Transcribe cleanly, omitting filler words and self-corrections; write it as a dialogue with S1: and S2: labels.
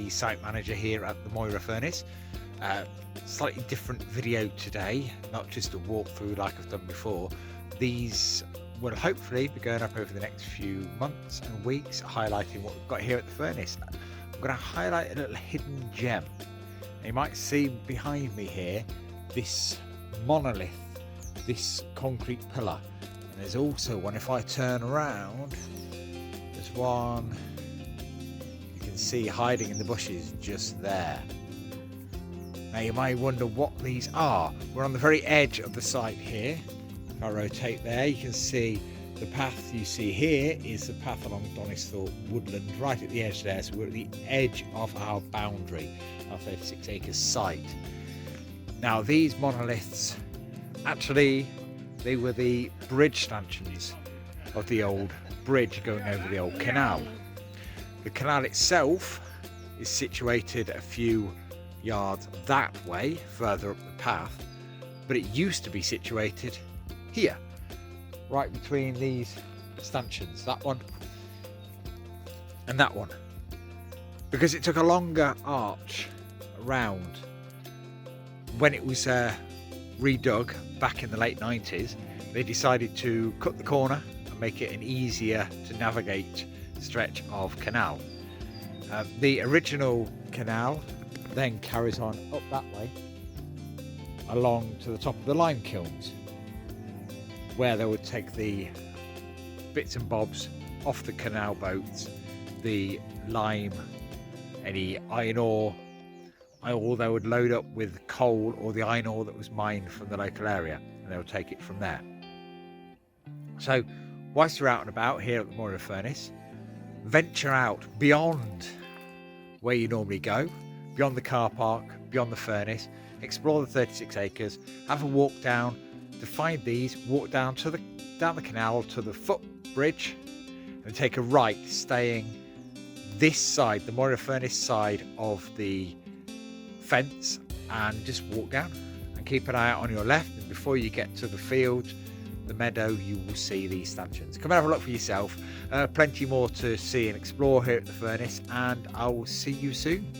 S1: the site manager here at the Moira Furnace. Slightly different video today, not just a walkthrough like I've done before. These will hopefully be going up over the next few months and weeks, highlighting what we've got here at the furnace. I'm going to highlight a little hidden gem. You might see behind me here this monolith, this concrete pillar, and there's also one, if I turn around, there's one you can see hiding in the bushes just there. Now you may wonder what these are. We're on the very edge of the site here. If I rotate there, you can see the path you see here is the path along Donisthorpe woodland, right at the edge there. So we're at the edge of our boundary, our 36 acres site. Now these monoliths, actually they were the bridge stanchions of the old bridge going over the old canal. The canal itself is situated a few yards that way, further up the path, but it used to be situated here, right between these stanchions, that one and that one, because it took a longer arch around. When it was redug back in the late 90s, they decided to cut the corner and make it an easier to navigate stretch of canal. The original canal then carries on up that way along to the top of the lime kilns, where they would take the bits and bobs off the canal boats, the lime, any iron ore they would load up with coal or the iron ore that was mined from the local area, and they would take it from there. So whilst you're out and about here at the Moira Furnace, venture out beyond where you normally go, beyond the car park, beyond the furnace, explore the 36 acres, have a walk down to find these, walk down the canal to the footbridge, and take a right, staying this side, the Moira Furnace side of the fence, and just walk down and keep an eye out on your left, and before you get to the field, the meadow, you will see these stanchions. Come and have a look for yourself. Plenty more to see and explore here at the furnace, and I will see you soon.